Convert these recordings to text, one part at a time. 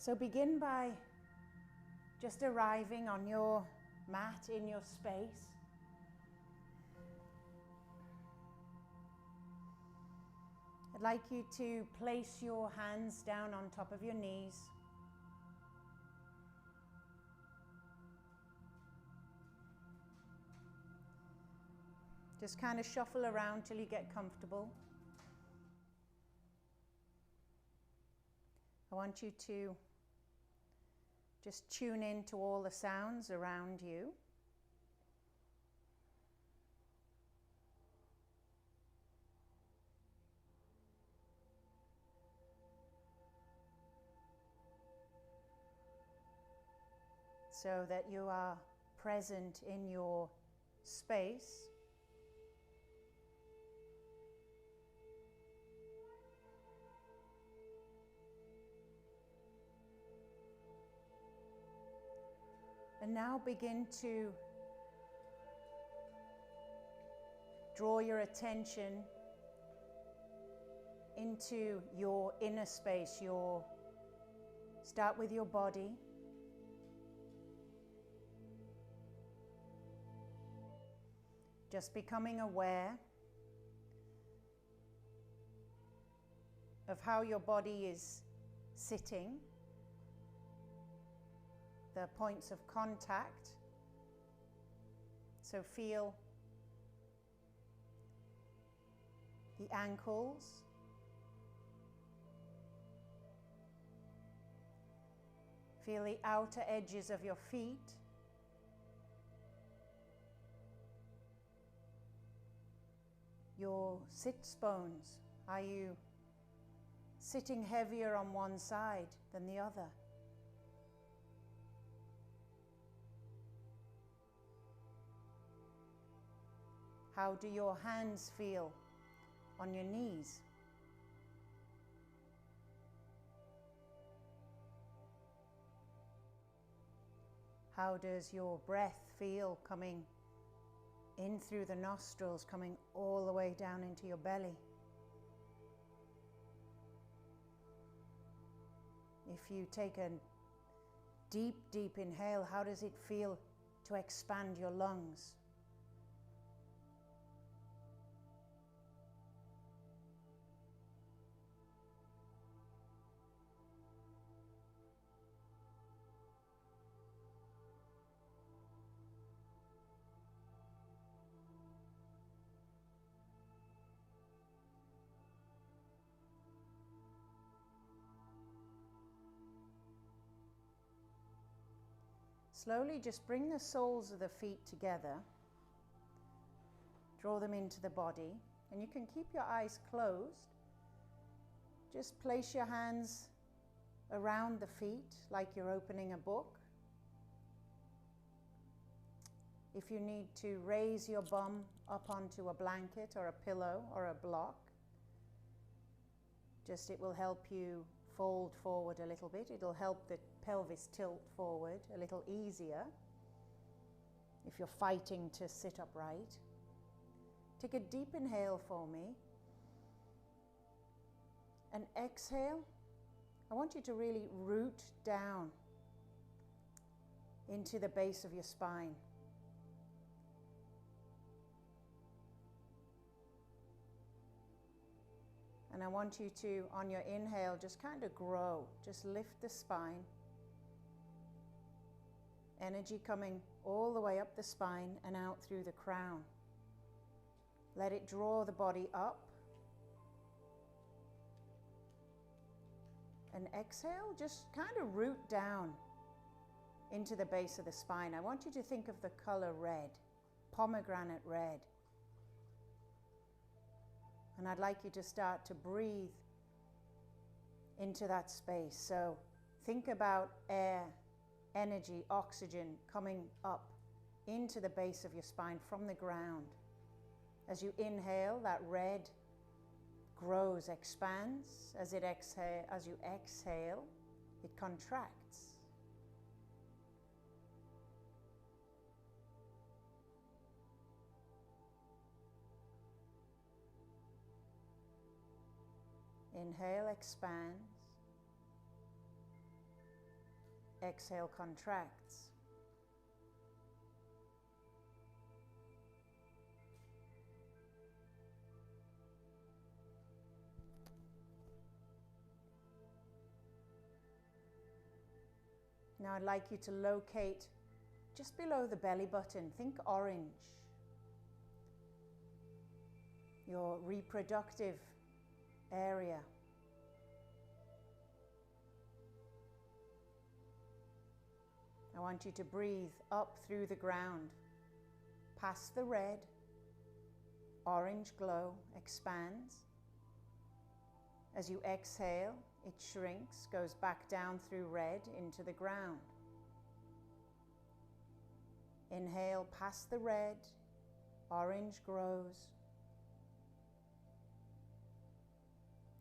So begin by just arriving on your mat in your space. I'd like you to place your hands down on top of your knees. Just kind of shuffle around till you get comfortable. I want you to just tune in to all the sounds around you. So that you are present in your space. And now begin to draw your attention into your inner space. Start with your body. Just becoming aware of how your body is sitting, the points of contact. So feel the ankles, feel the outer edges of your feet, your sits bones. Are you sitting heavier on one side than the other? How do your hands feel on your knees? How does your breath feel coming in through the nostrils, coming all the way down into your belly? If you take a deep, deep inhale, how does it feel to expand your lungs? Slowly just bring the soles of the feet together, draw them into the body, and you can keep your eyes closed. Just place your hands around the feet like you're opening a book. If you need to raise your bum up onto a blanket or a pillow or a block, it will help you fold forward a little bit. It'll help the pelvis tilt forward a little easier if you're fighting to sit upright. Take a deep inhale for me. And exhale. I want you to really root down into the base of your spine. And I want you to, on your inhale, just kind of grow. Just lift the spine. Energy coming all the way up the spine and out through the crown. Let it draw the body up. And exhale, just kind of root down into the base of the spine. I want you to think of the color red, pomegranate red. And I'd like you to start to breathe into that space. So think about air, energy, oxygen coming up into the base of your spine from the ground. As you inhale, that red grows, expands. As you exhale, it contracts. Inhale, expands. Exhale, contracts. Now I'd like you to locate just below the belly button. Think orange. Your reproductive area. I want you to breathe up through the ground, past the red, orange glow expands. As you exhale, it shrinks, goes back down through red into the ground. Inhale past the red, orange grows,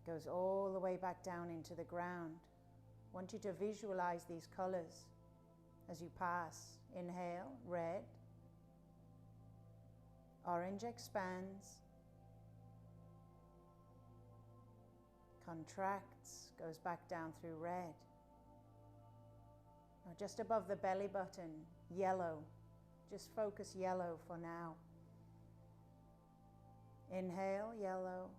goes all the way back down into the ground. I want you to visualize these colors as you pass. Inhale, red, orange expands, contracts, goes back down through red. Now just above the belly button, yellow. Just focus yellow for now. Inhale, yellow.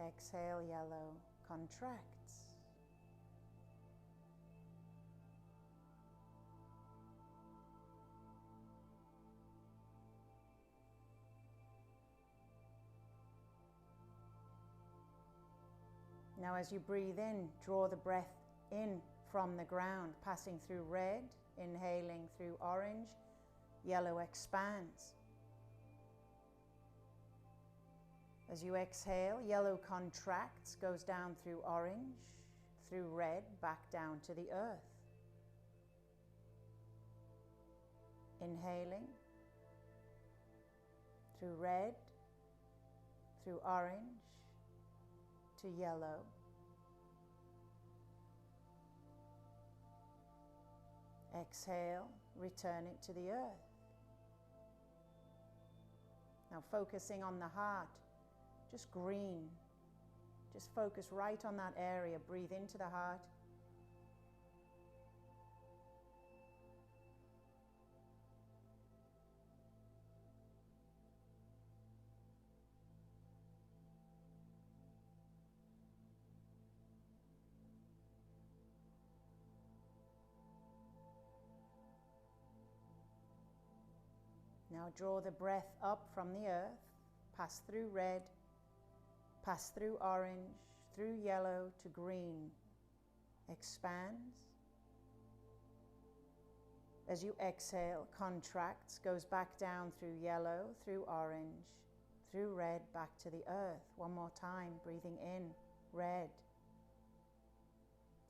Exhale, yellow. Contracts. Now as you breathe in, draw the breath in from the ground, passing through red, inhaling through orange, yellow expands. As you exhale, yellow contracts, goes down through orange, through red, back down to the earth. Inhaling through red, through orange, to yellow. Exhale, return it to the earth. Now focusing on the heart, just green. Just focus right on that area. Breathe into the heart. Now draw the breath up from the earth, pass through red, pass through orange, through yellow to green, expands. As you exhale, contracts, goes back down through yellow, through orange, through red, back to the earth. One more time, breathing in, red,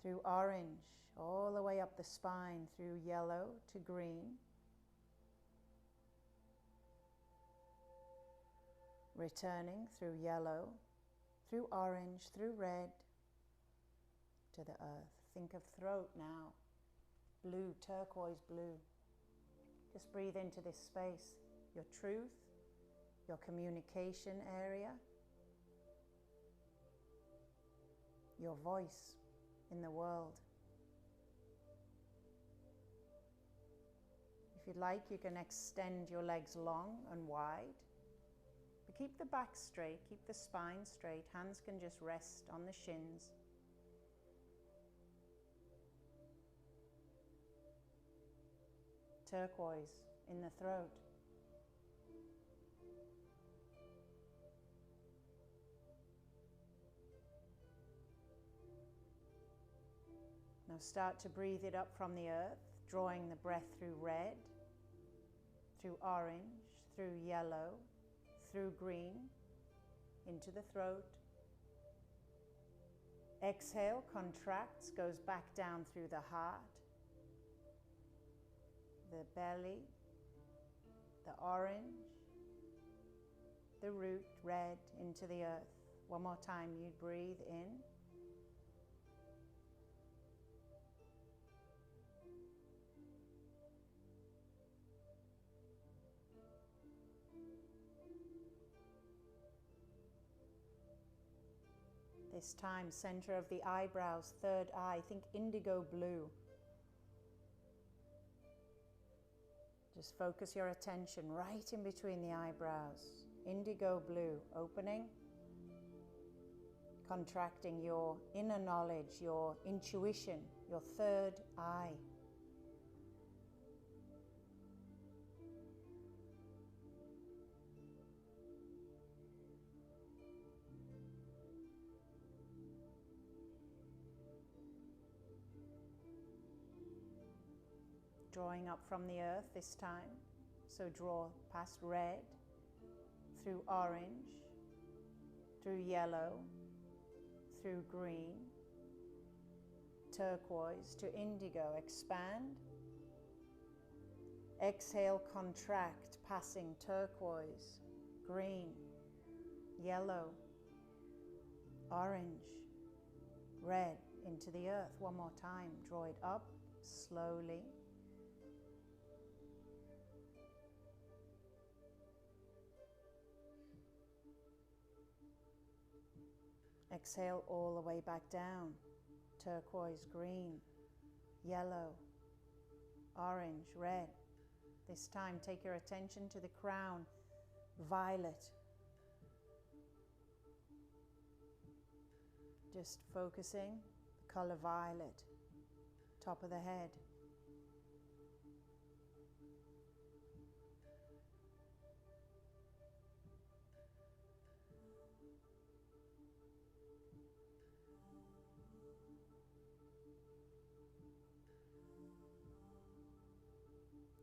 through orange, all the way up the spine, through yellow to green. Returning through yellow, through orange, through red, to the earth. Think of throat now, blue, turquoise blue. Just breathe into this space, your truth, your communication area, your voice in the world. If you'd like, you can extend your legs long and wide. But keep the back straight, keep the spine straight. Hands can just rest on the shins. Turquoise in the throat. Now start to breathe it up from the earth, drawing the breath through red, through orange, through yellow, through green, into the throat. Exhale, contracts, goes back down through the heart, the belly, the orange, the root, red, into the earth. One more time, you breathe in. This time, center of the eyebrows, third eye, think indigo blue. Just focus your attention right in between the eyebrows. Indigo blue, opening, contracting your inner knowledge, your intuition, your third eye. Drawing up from the earth this time. So draw past red, through orange, through yellow, through green, turquoise to indigo. Expand. Exhale, contract, passing turquoise, green, yellow, orange, red into the earth. One more time. Draw it up slowly. Exhale all the way back down. Turquoise, green, yellow, orange, red. This time take your attention to the crown. Violet. Just focusing the color violet. Top of the head.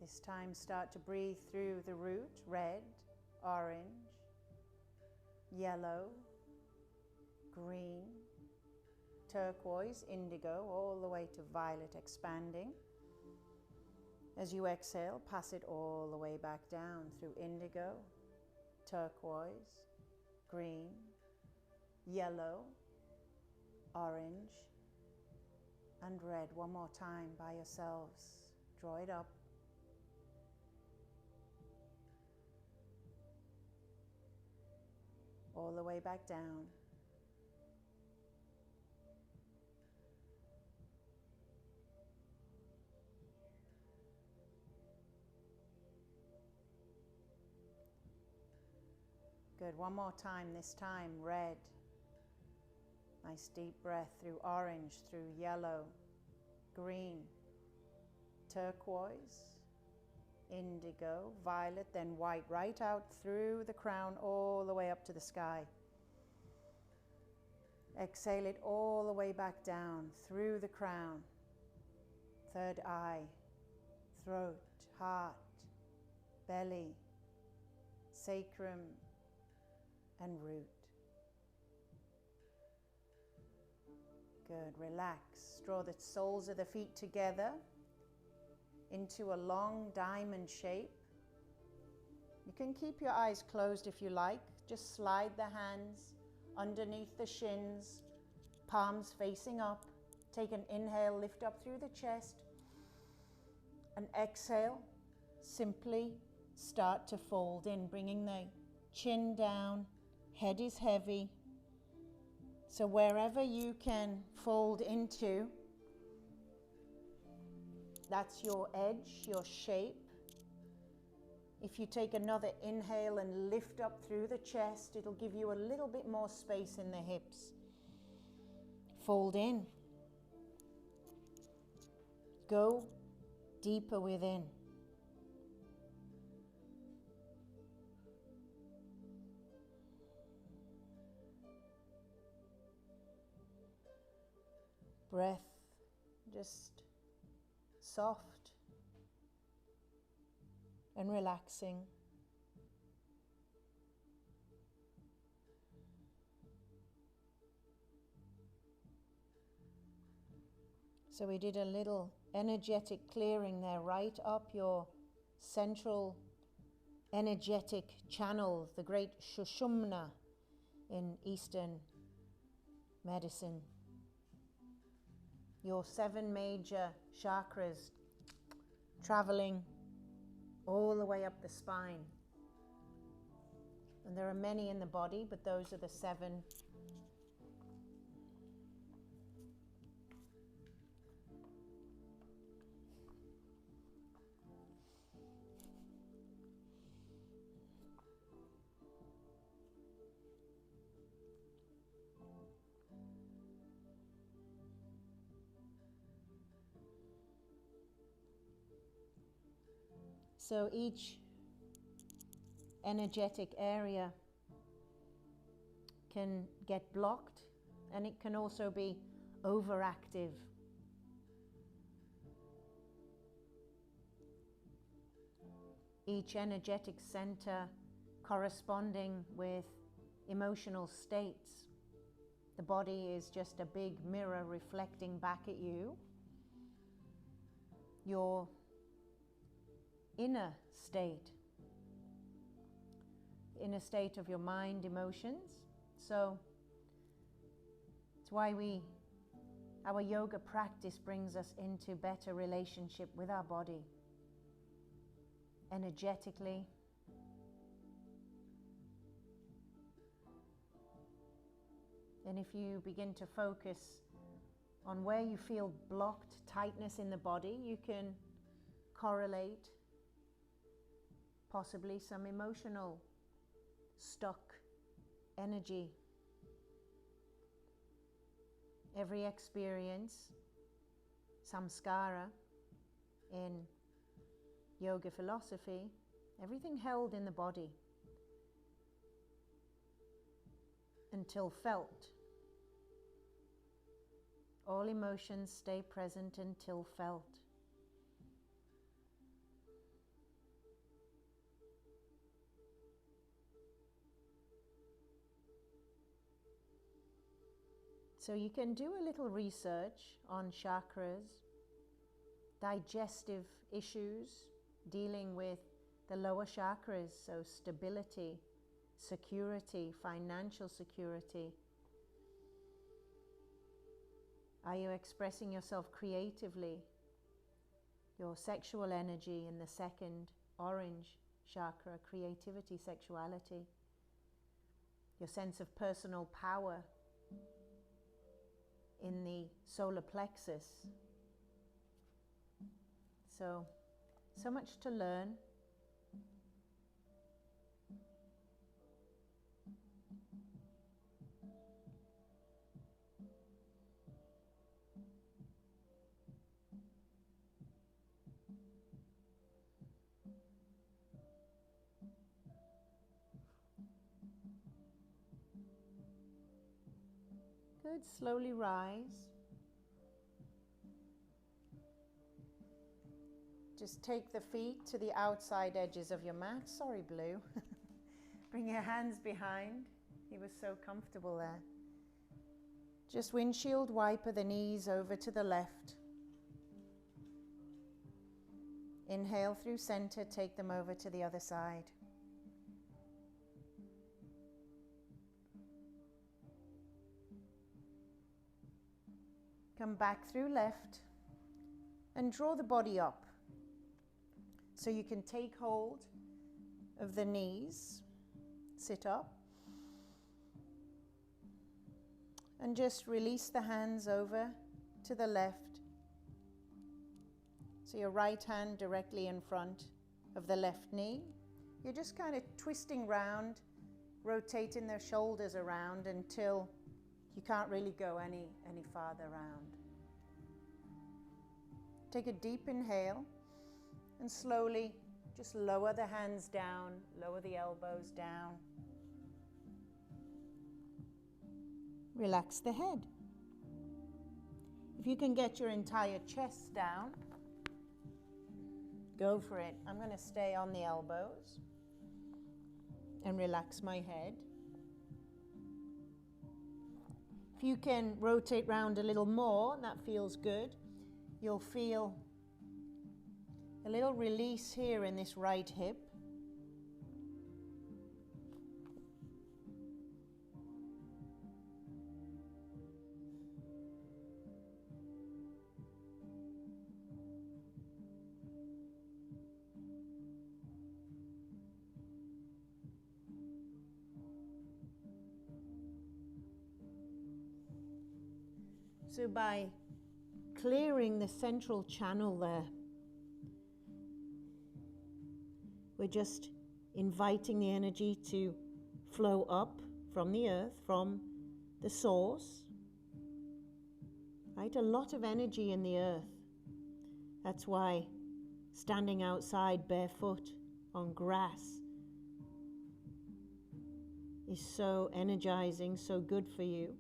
This time start to breathe through the root, red, orange, yellow, green, turquoise, indigo, all the way to violet, expanding. As you exhale, pass it all the way back down through indigo, turquoise, green, yellow, orange, and red. One more time by yourselves. Draw it up. All the way back down. Good. One more time. This time, red. Nice deep breath through orange, through yellow, green, turquoise, indigo, violet, then white, right out through the crown all the way up to the sky. Exhale it all the way back down through the crown, third eye, throat, heart, belly, sacrum, and root. Good. Relax. Draw the soles of the feet together into a long diamond shape. You can keep your eyes closed if you like. Just slide the hands underneath the shins, palms facing up. Take an inhale, lift up through the chest. And exhale, simply start to fold in, bringing the chin down, head is heavy. So wherever you can fold into, that's your edge, your shape. If you take another inhale and lift up through the chest, it'll give you a little bit more space in the hips. Fold in. Go deeper within. Breath just soft and relaxing. So we did a little energetic clearing there, right up your central energetic channel, the great Shushumna in Eastern medicine. Your 7 major chakras traveling all the way up the spine. And there are many in the body, but those are the 7 So each energetic area can get blocked, and it can also be overactive. Each energetic center corresponding with emotional states. The body is just a big mirror reflecting back at you your inner state of your mind, emotions. So it's why our yoga practice brings us into better relationship with our body, energetically. And if you begin to focus on where you feel blocked, tightness in the body, you can correlate possibly some emotional stuck energy. Every experience, samskara in yoga philosophy, everything held in the body until felt. All emotions stay present until felt. So you can do a little research on chakras, digestive issues, dealing with the lower chakras, so stability, security, financial security. Are you expressing yourself creatively? Your sexual energy in the second orange chakra, creativity, sexuality. Your sense of personal power in the solar plexus. So much to learn. Good, slowly rise. Just take the feet to the outside edges of your mat. Sorry, Blue. Bring your hands behind. He was so comfortable there. Just windshield wiper the knees over to the left. Inhale through center, take them over to the other side. Come back through left and draw the body up. So you can take hold of the knees, sit up, and just release the hands over to the left. So your right hand directly in front of the left knee. You're just kind of twisting round, rotating their shoulders around until you can't really go any farther round. Take a deep inhale and slowly just lower the hands down, lower the elbows down. Relax the head. If you can get your entire chest down, go for it. I'm going to stay on the elbows and relax my head. If you can rotate round a little more, that feels good. You'll feel a little release here in this right hip. So by clearing the central channel there, we're just inviting the energy to flow up from the earth, from the source. Right? A lot of energy in the earth. That's why standing outside barefoot on grass is so energizing, so good for you.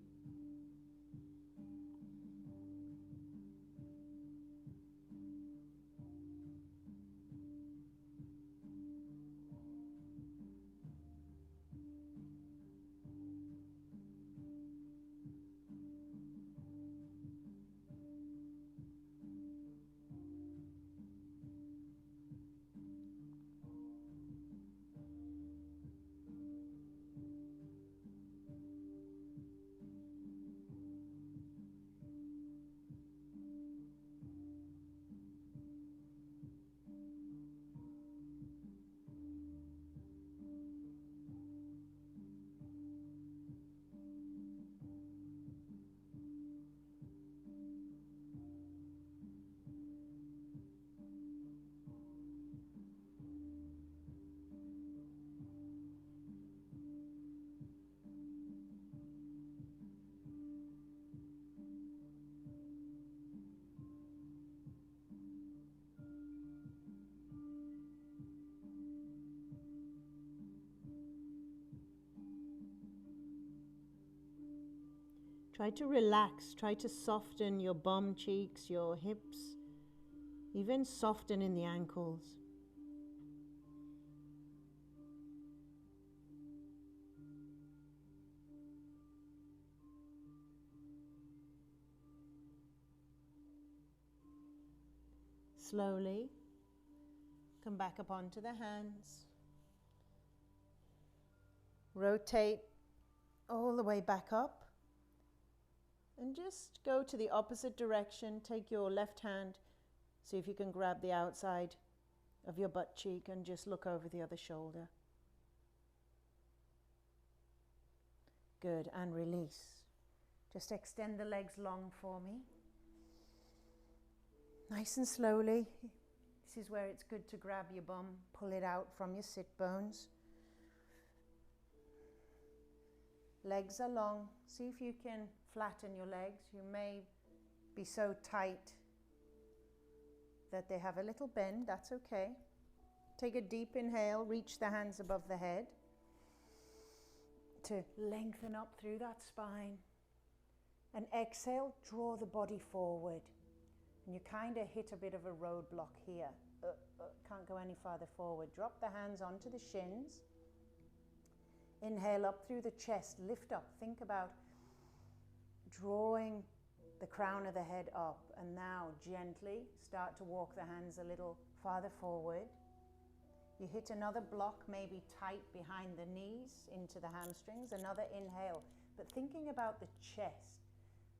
Try to relax, try to soften your bum cheeks, your hips, even soften in the ankles. Slowly come back up onto the hands. Rotate all the way back up. And just go to the opposite direction. Take your left hand, see if you can grab the outside of your butt cheek and just look over the other shoulder. Good, and release. Just extend the legs long for me. Nice and slowly. This is where it's good to grab your bum, pull it out from your sit bones. Legs are long. See if you can flatten your legs. You may be so tight that they have a little bend. That's okay. Take a deep inhale. Reach the hands above the head to lengthen up through that spine. And exhale, draw the body forward. And you kind of hit a bit of a roadblock here. Can't go any farther forward. Drop the hands onto the shins. Inhale up through the chest, lift up. Think about drawing the crown of the head up, and now gently start to walk the hands a little farther forward. You hit another block, maybe tight behind the knees into the hamstrings. Another inhale, but thinking about the chest.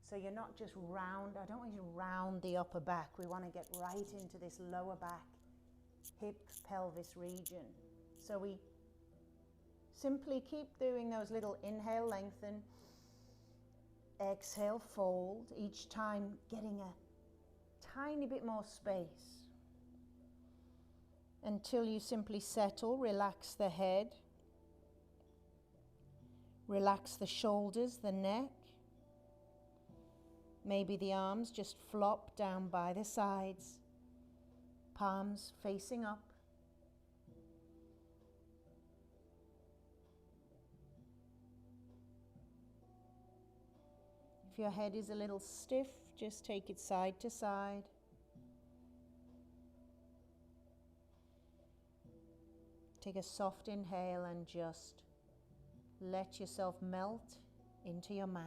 So you're not just round. I don't want you to round the upper back. We want to get right into this lower back, hip, pelvis region. So we simply keep doing those little inhale, lengthen, exhale, fold, each time getting a tiny bit more space until you simply settle. Relax the head, relax the shoulders, the neck. Maybe the arms just flop down by the sides, palms facing up. If your head is a little stiff, just take it side to side. Take a soft inhale and just let yourself melt into your mat.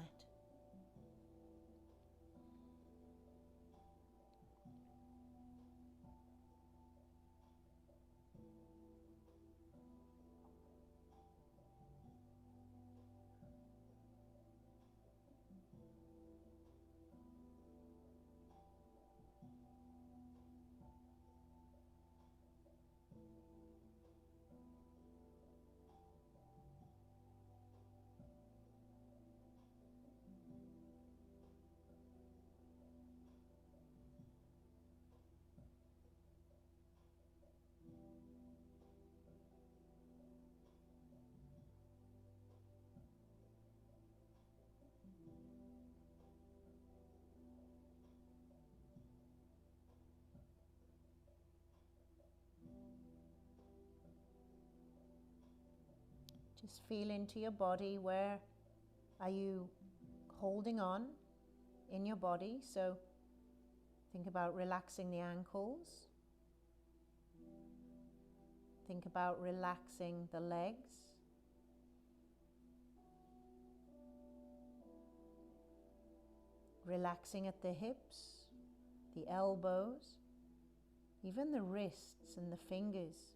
Just feel into your body. Where are you holding on in your body? So think about relaxing the ankles. Think about relaxing the legs. Relaxing at the hips, the elbows, even the wrists and the fingers.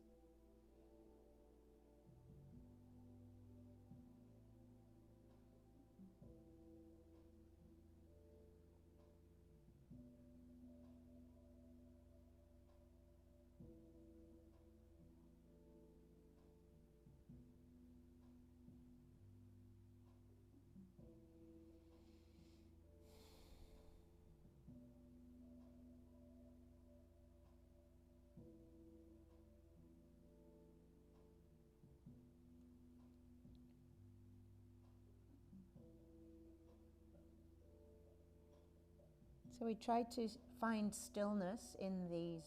So we try to find stillness in these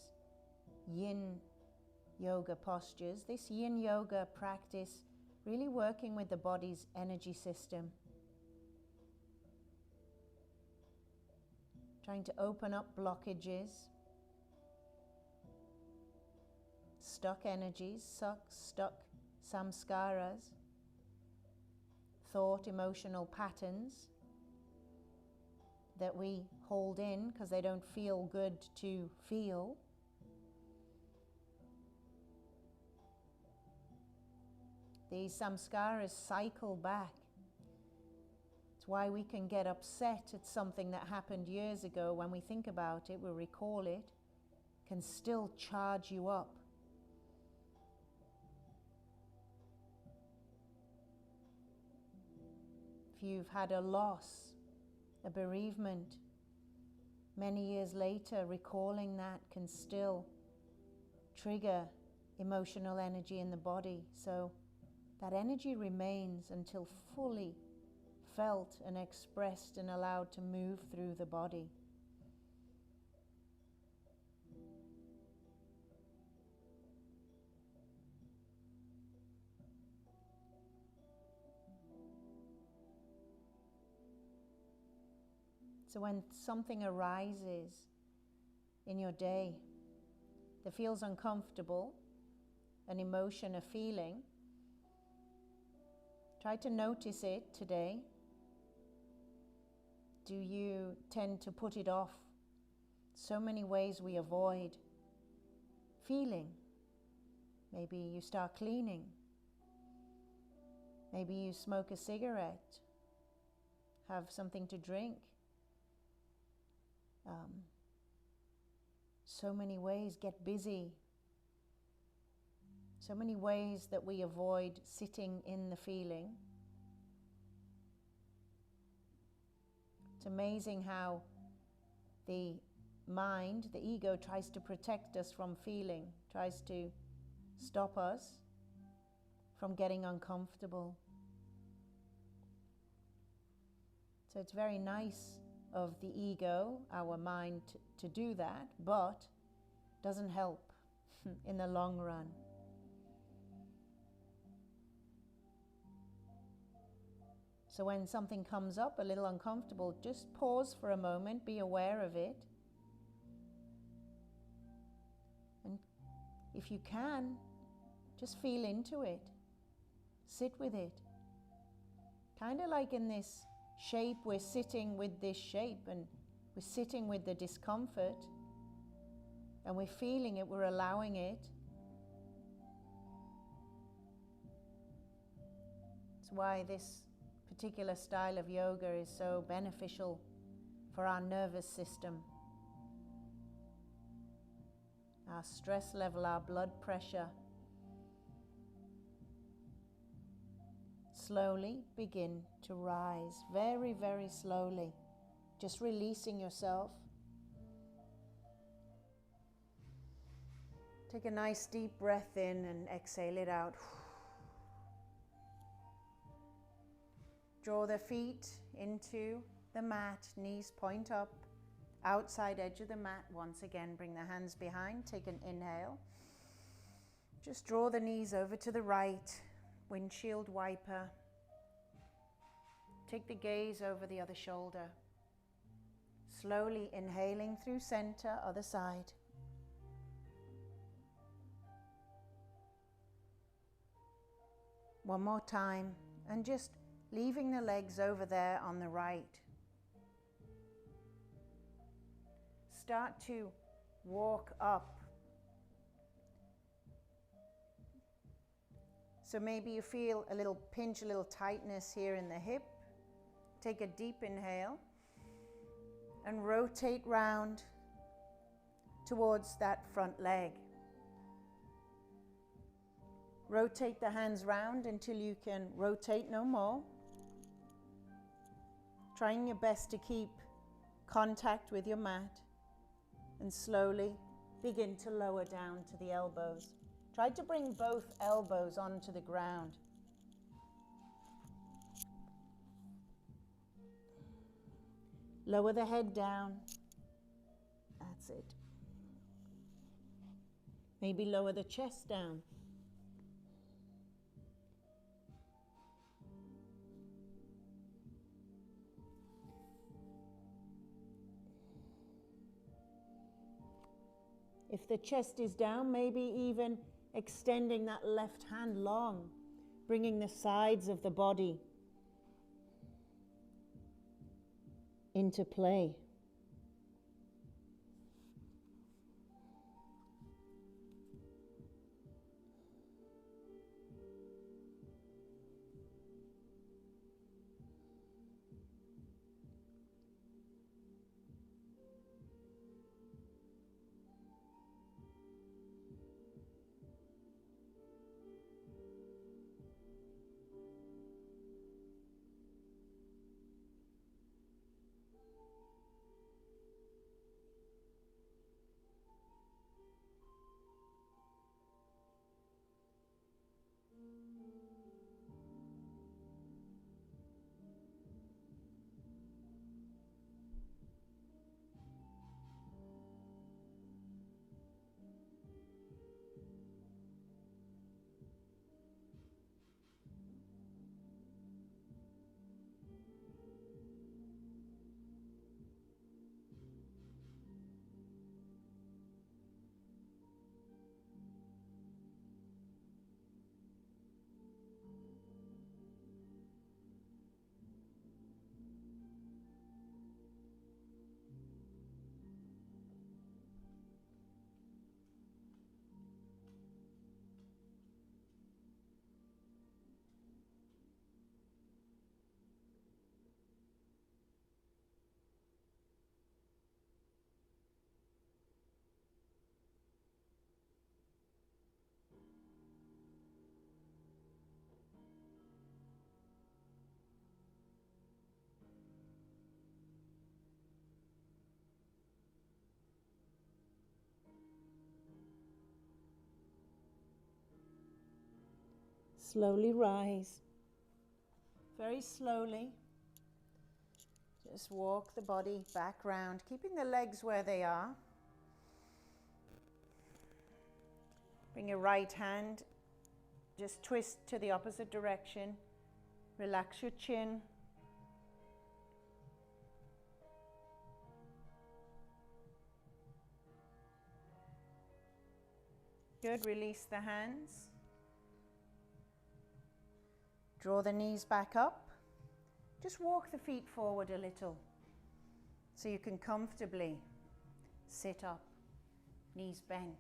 yin yoga postures. This yin yoga practice really working with the body's energy system. Trying to open up blockages, stuck energies, stuck samskaras, thought, emotional patterns that we hold in because they don't feel good to feel. These samskaras cycle back. It's why we can get upset at something that happened years ago. When we think about it, we recall it, can still charge you up. If you've had a loss, a bereavement, many years later, recalling that can still trigger emotional energy in the body. So that energy remains until fully felt and expressed and allowed to move through the body. So when something arises in your day that feels uncomfortable, an emotion, a feeling, try to notice it today. Do you tend to put it off? So many ways we avoid feeling. Maybe you start cleaning. Maybe you smoke a cigarette, have something to drink. So many ways, get busy. So many ways that we avoid sitting in the feeling. It's amazing how the mind, the ego, tries to protect us from feeling, tries to stop us from getting uncomfortable. So it's very nice of the ego, our mind, to do that, but doesn't help in the long run. So when something comes up a little uncomfortable, just pause for a moment, be aware of it. And if you can, just feel into it. Sit with it. Kind of like in this shape, we're sitting with this shape and we're sitting with the discomfort and we're feeling it, we're allowing it. It's why this particular style of yoga is so beneficial for our nervous system, our stress level, our blood pressure. Slowly begin to rise, very, very slowly, just releasing yourself. Take a nice deep breath in and exhale it out. Draw the feet into the mat, knees point up, outside edge of the mat. Once again, bring the hands behind, take an inhale. Just draw the knees over to the right, windshield wiper. Take the gaze over the other shoulder. Slowly inhaling through center, other side. One more time, and just leaving the legs over there on the right. Start to walk up. So maybe you feel a little pinch, a little tightness here in the hip. Take a deep inhale and rotate round towards that front leg. Rotate the hands round until you can rotate no more. Trying your best to keep contact with your mat, and slowly begin to lower down to the elbows. Try to bring both elbows onto the ground. Lower the head down. That's it. Maybe lower the chest down. If the chest is down, maybe even extending that left hand long, bringing the sides of the body into play. Slowly rise. Very slowly. Just walk the body back round, keeping the legs where they are. Bring your right hand, just twist to the opposite direction. Relax your chin. Good, release the hands. Draw the knees back up. Just walk the feet forward a little so you can comfortably sit up, knees bent.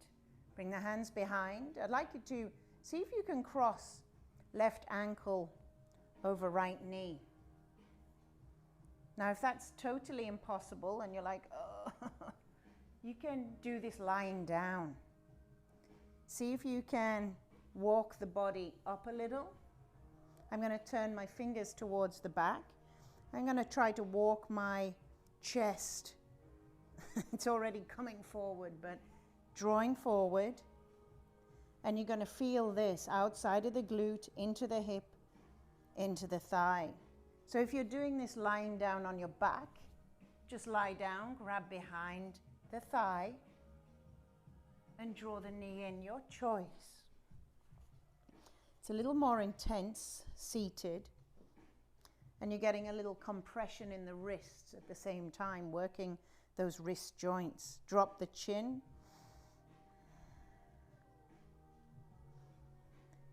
Bring the hands behind. I'd like you to see if you can cross left ankle over right knee. Now, if that's totally impossible and you're like, oh, you can do this lying down. See if you can walk the body up a little. I'm going to turn my fingers towards the back. I'm going to try to walk my chest. It's already coming forward, but drawing forward. And you're going to feel this outside of the glute, into the hip, into the thigh. So if you're doing this lying down on your back, just lie down, grab behind the thigh, and draw the knee in, your choice. It's a little more intense seated, and you're getting a little compression in the wrists at the same time, working those wrist joints. Drop the chin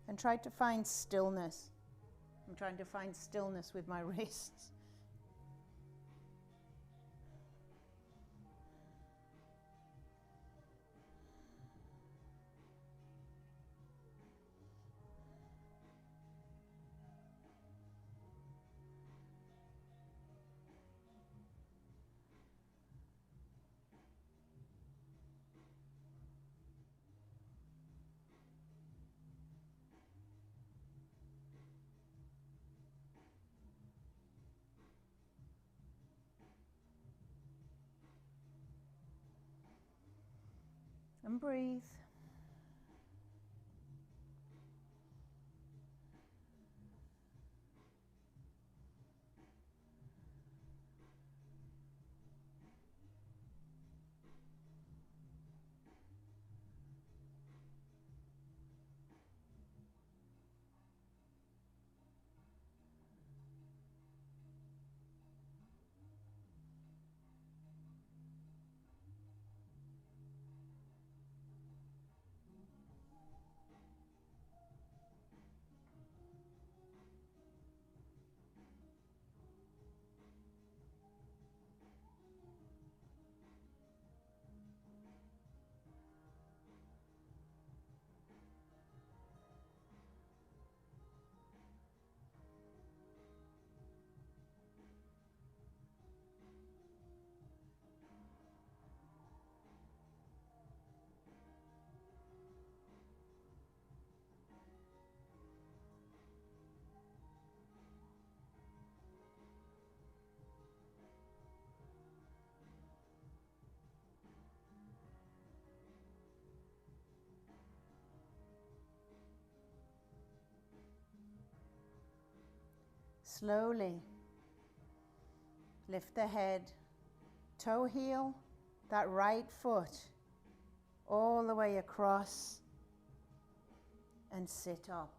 and try to find stillness. I'm trying to find stillness with my wrists. And breathe. Slowly lift the head, toe heel, that right foot all the way across and sit up.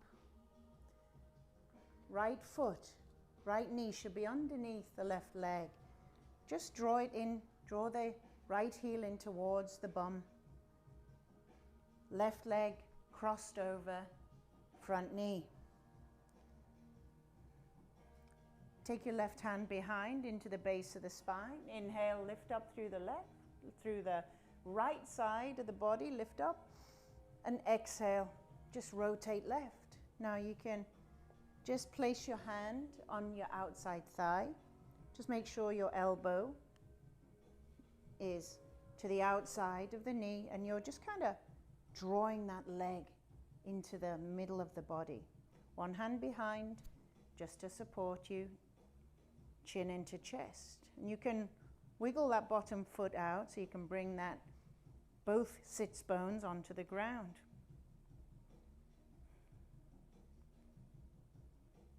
Right foot, right knee should be underneath the left leg. Just draw it in, draw the right heel in towards the bum. Left leg crossed over, front knee. Take your left hand behind into the base of the spine. Inhale, lift up through the left, through the right side of the body, lift up. And exhale, just rotate left. Now you can just place your hand on your outside thigh. Just make sure your elbow is to the outside of the knee, and you're just kind of drawing that leg into the middle of the body. One hand behind, just to support you. Chin into chest. And you can wiggle that bottom foot out so you can bring that both sits bones onto the ground.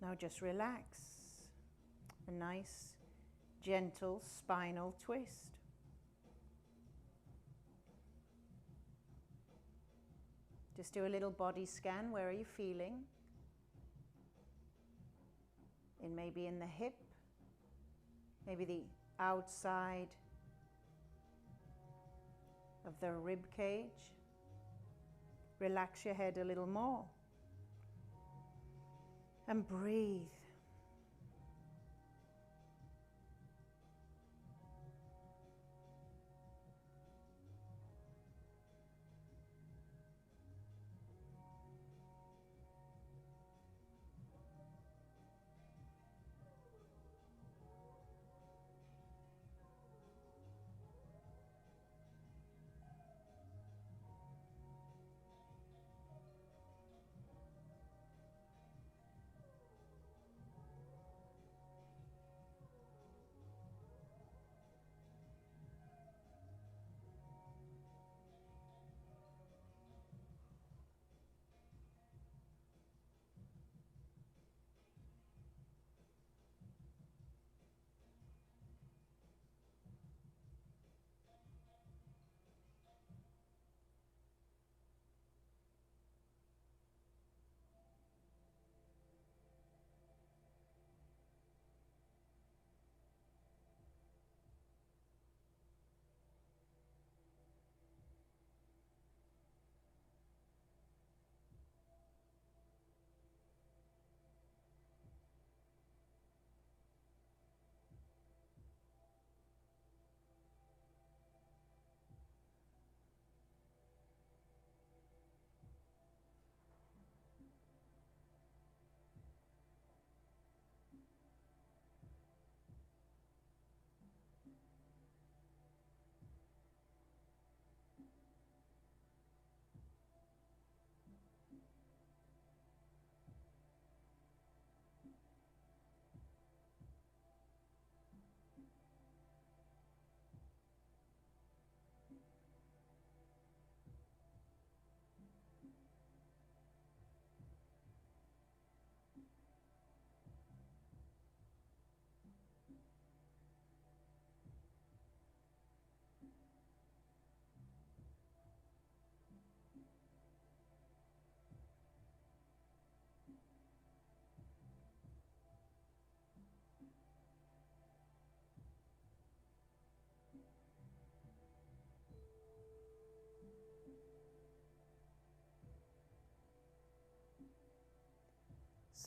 Now just relax. A nice, gentle spinal twist. Just do a little body scan. Where are you feeling? Maybe in the hip. Maybe the outside of the rib cage. Relax your head a little more. And breathe.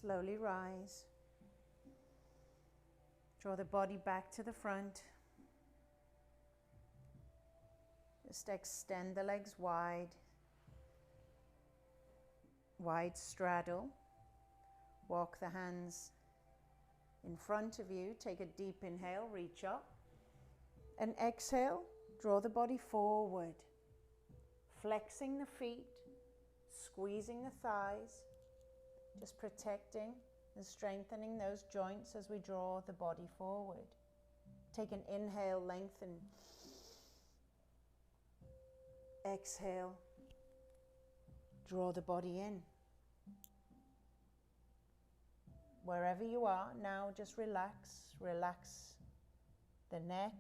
Slowly rise. Draw the body back to the front. Just extend the legs wide. Wide straddle. Walk the hands in front of you. Take a deep inhale, reach up. And exhale, draw the body forward. Flexing the feet, squeezing the thighs. Just protecting and strengthening those joints as we draw the body forward. Take an inhale, lengthen. Exhale, draw the body in. Wherever you are, now just relax. Relax the neck,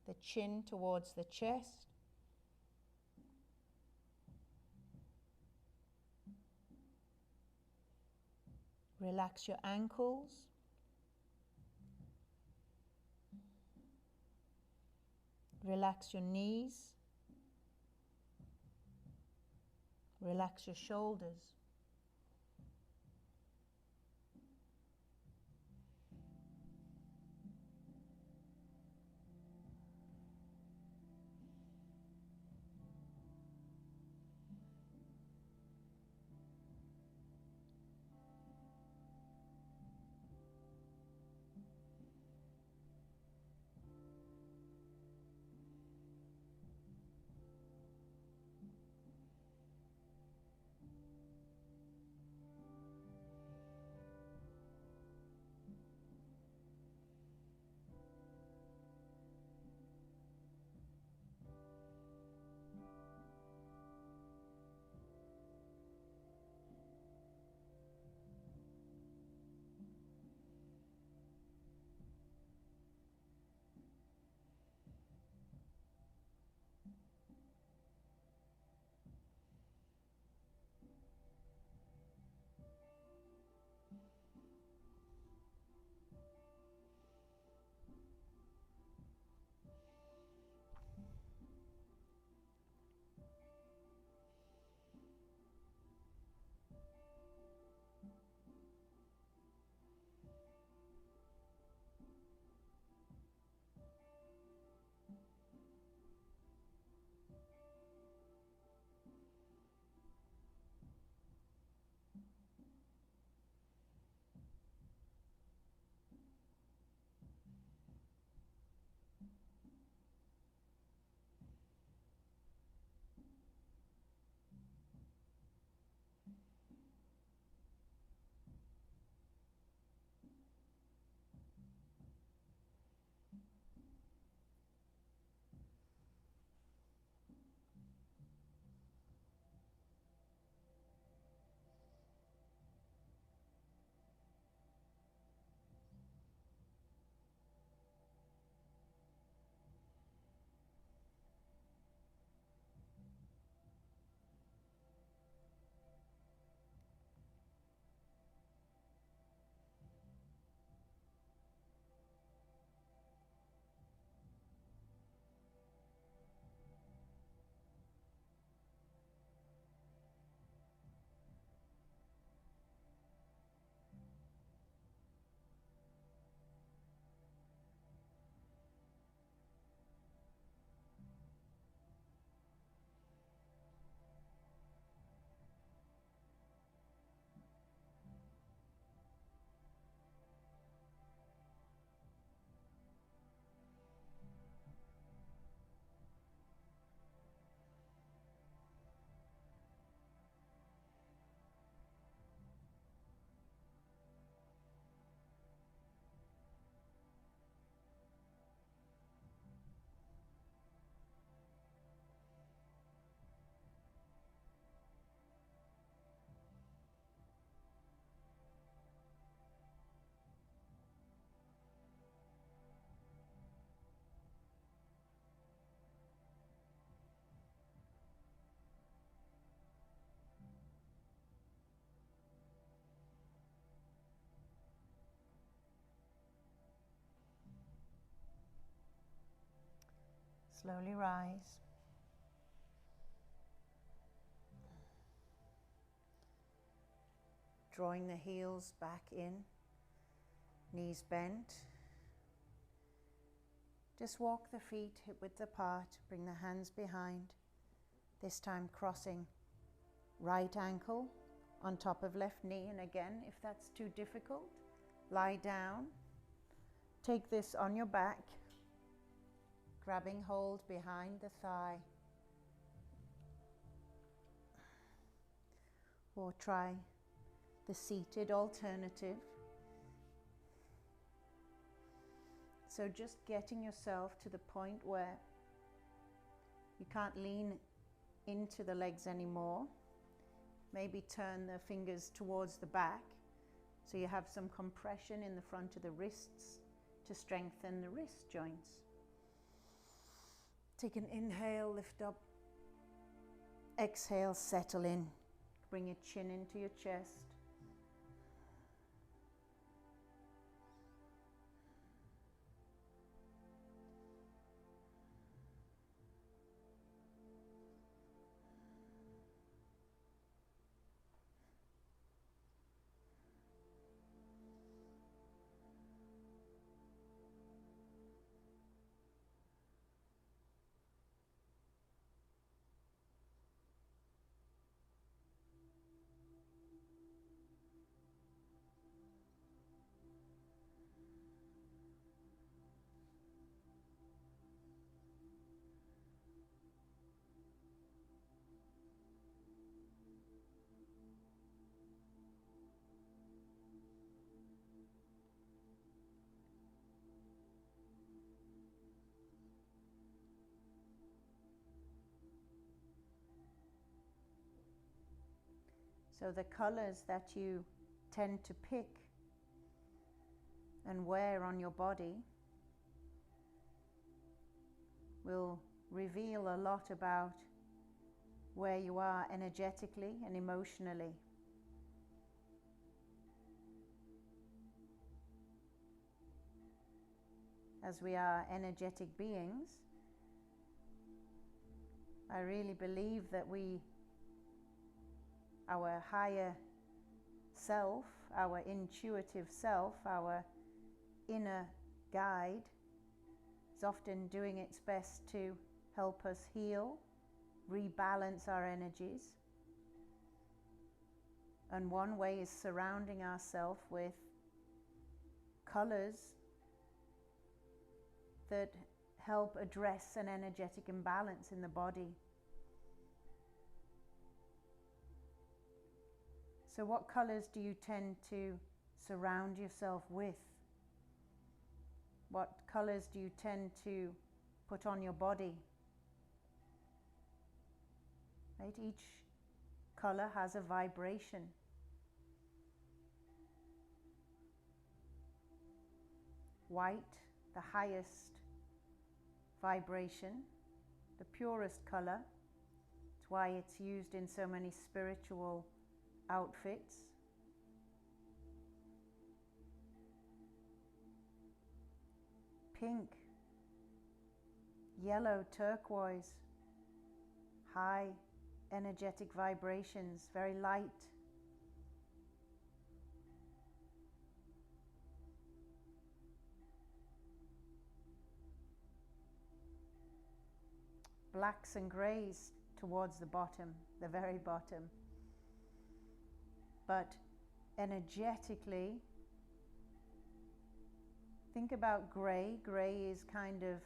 the chin towards the chest. Relax your ankles. Relax your knees. Relax your shoulders. Slowly rise. drawing the heels back in, knees bent. Just walk the feet hip width apart, bring the hands behind, this time crossing right ankle on top of left knee, and again, if that's too difficult, lie down. Take this on your back, grabbing hold behind the thigh, or try the seated alternative. So just getting yourself to the point where you can't lean into the legs anymore. Maybe turn the fingers towards the back so you have some compression in the front of the wrists to strengthen the wrist joints. Take an inhale, lift up. Exhale, settle in. Bring your chin into your chest. So the colors that you tend to pick and wear on your body will reveal a lot about where you are energetically and emotionally. As we are energetic beings, I really believe that our higher self, our intuitive self, our inner guide is often doing its best to help us heal, rebalance our energies. And one way is surrounding ourselves with colors that help address an energetic imbalance in the body. So what colors do you tend to surround yourself with? What colors do you tend to put on your body? Right? Each color has a vibration. White, the highest vibration, the purest color. It's why it's used in so many spiritual outfits. Pink, yellow, turquoise, high energetic vibrations, very light. Blacks and greys towards the bottom, the very bottom. But energetically, think about grey. Grey is kind of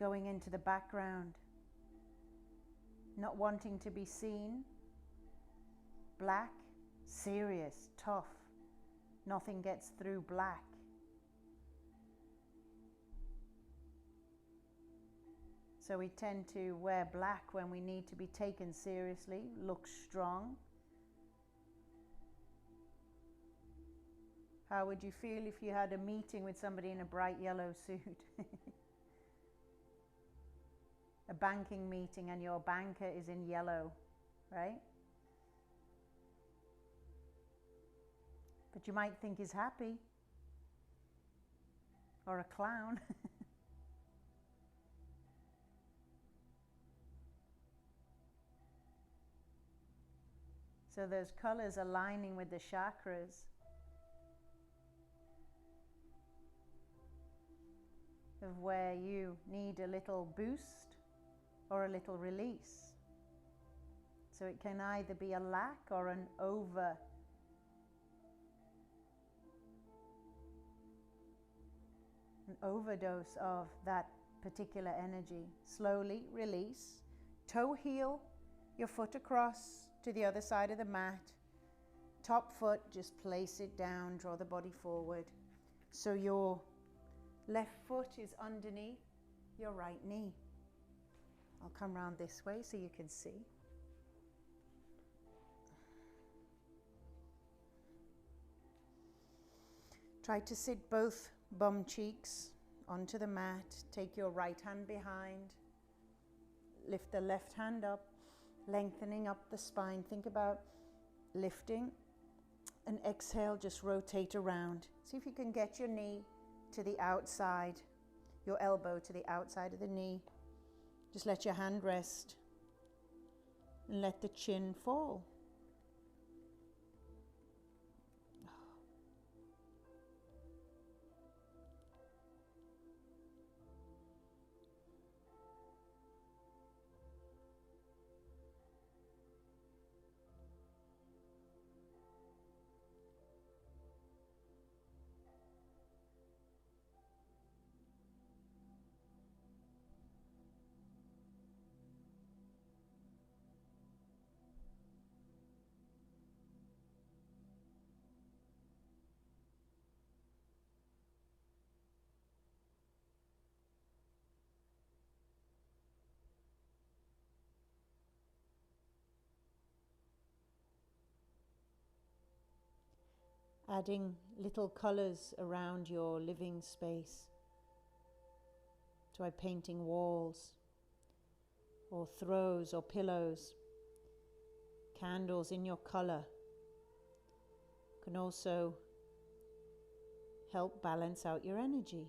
going into the background, not wanting to be seen. Black, serious, tough. Nothing gets through black. So we tend to wear black when we need to be taken seriously, look strong. How would you feel if you had a meeting with somebody in a bright yellow suit? A banking meeting and your banker is in yellow, right? But you might think he's happy. Or a clown. So those colors aligning with the chakras of where you need a little boost or a little release. So it can either be a lack or an overdose of that particular energy. Slowly release. Toe heel your foot across to the other side of the mat. Top foot, just place it down, draw the body forward. So your left foot is underneath your right knee. I'll come round this way so you can see. Try to sit both bum cheeks onto the mat. Take your right hand behind. Lift the left hand up, lengthening up the spine. Think about lifting, and exhale, just rotate around. See if you can get your knee to the outside, your elbow to the outside of the knee. Just let your hand rest and let the chin fall. Adding little colors around your living space. Try painting walls or throws or pillows. Candles in your color can also help balance out your energy.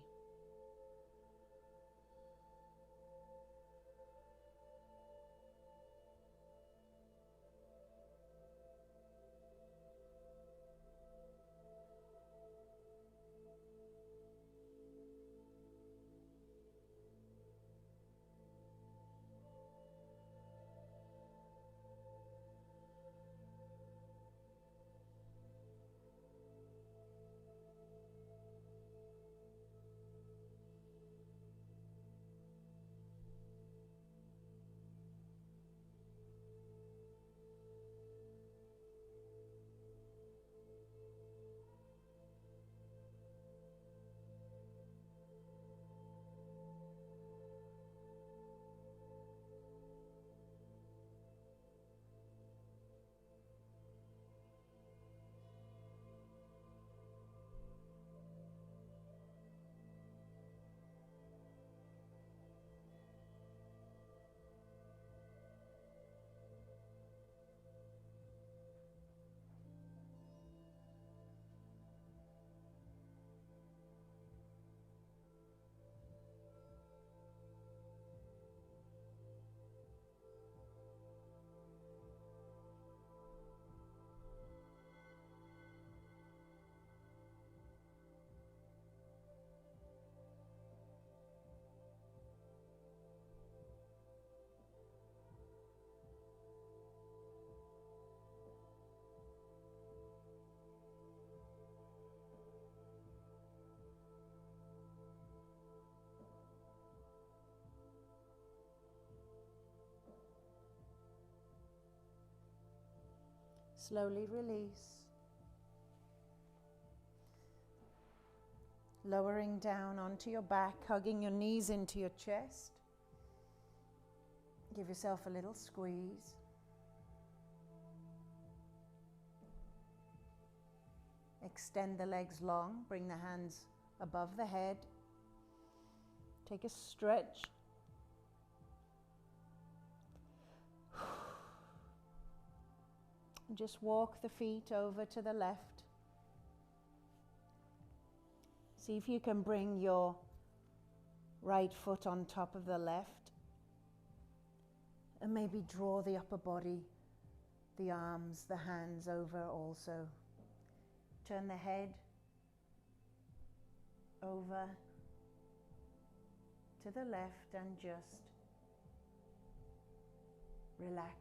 Slowly release. Lowering down onto your back, hugging your knees into your chest. Give yourself a little squeeze. Extend the legs long, bring the hands above the head. Take a stretch. Just walk the feet over to the left. See if you can bring your right foot on top of the left and maybe draw the upper body the arms, the hands over also. Turn the head over to the left and just relax.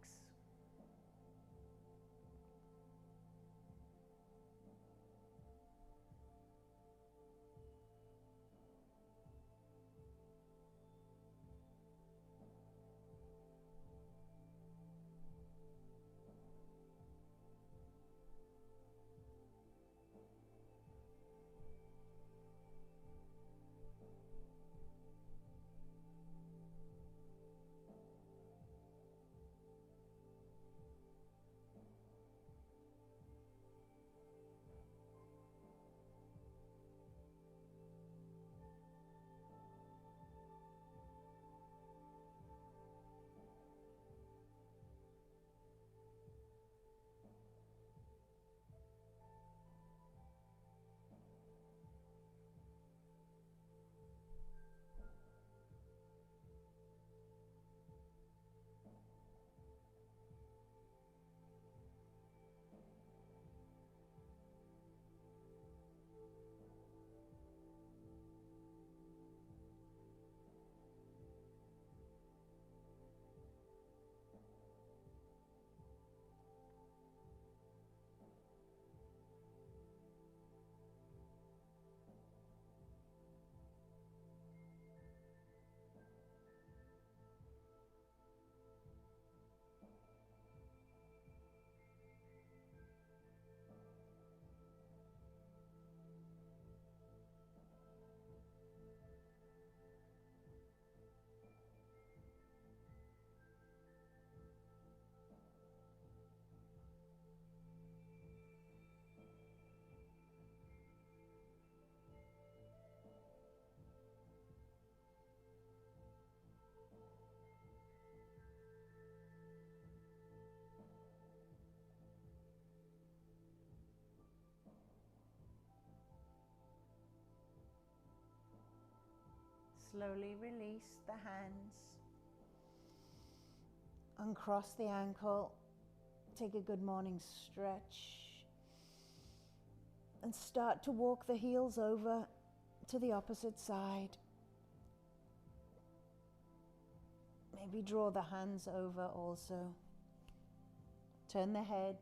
Slowly release the hands. Uncross the ankle. Take a good morning stretch. And start to walk the heels over to the opposite side. Maybe draw the hands over also. Turn the head.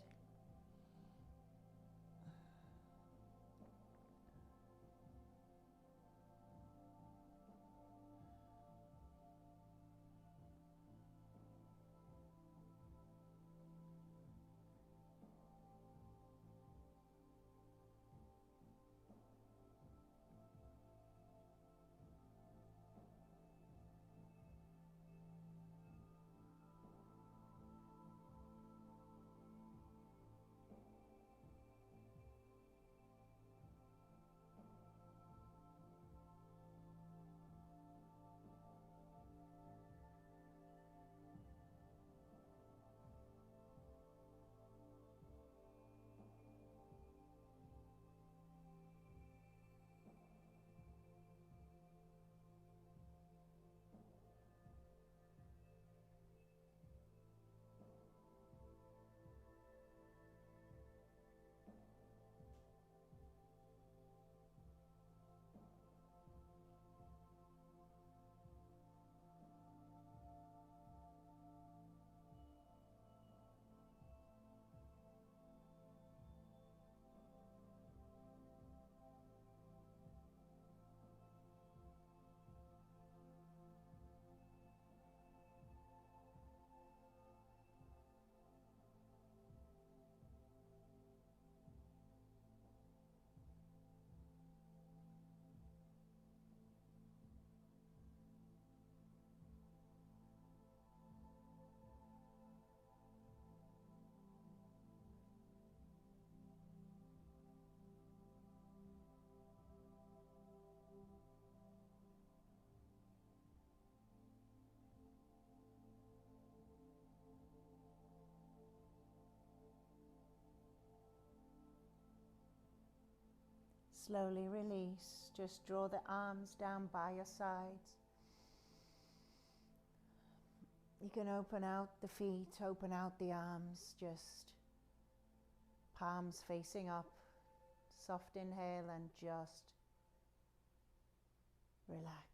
Slowly release. Just draw the arms down by your sides. You can open out the feet, open out the arms, just palms facing up. Soft inhale and just relax.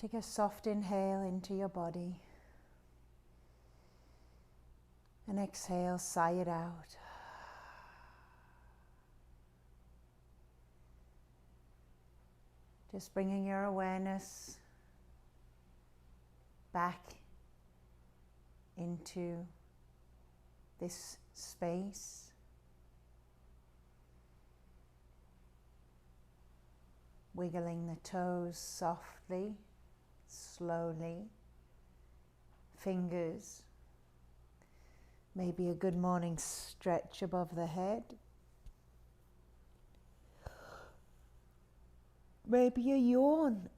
Take a soft inhale into your body and exhale, sigh it out. Just bringing your awareness back into this space. Wiggling the toes softly, slowly. Fingers. Maybe a good morning stretch above the head. Maybe a yawn.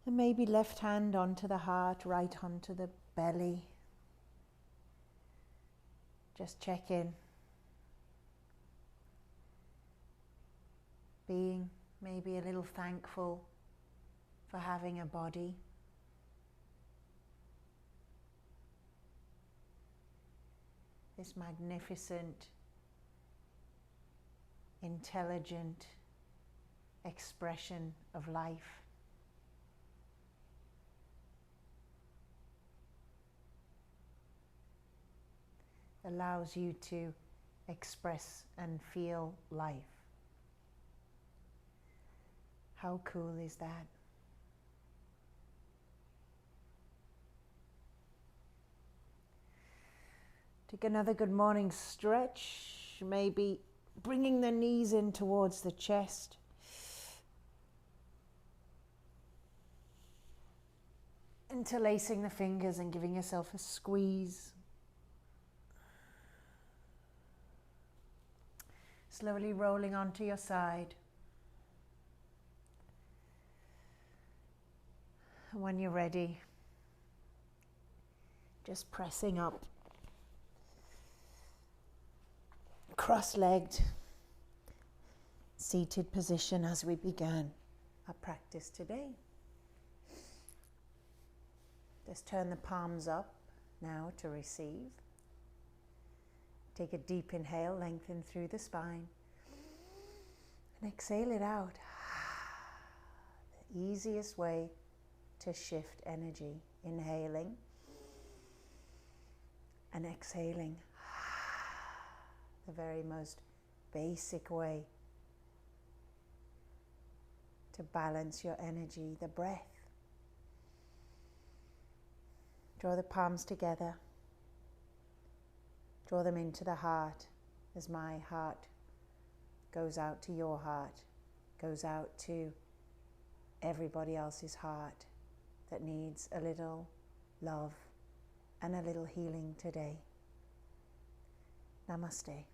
And maybe left hand onto the heart, right onto the belly. Just check in. Being maybe a little thankful for having a body. This magnificent, intelligent expression of life. Allows you to express and feel life. How cool is that? Take another good morning stretch, maybe bringing the knees in towards the chest. Interlacing the fingers and giving yourself a squeeze. Slowly rolling onto your side. And when you're ready, just pressing up. Cross-legged, seated position as we began our practice today. Just turn the palms up now to receive. Take a deep inhale, lengthen through the spine, and exhale it out. The easiest way to shift energy, inhaling and exhaling. The very most basic way to balance your energy, the breath. Draw the palms together. Draw them into the heart as my heart goes out to your heart, goes out to everybody else's heart that needs a little love and a little healing today. Namaste.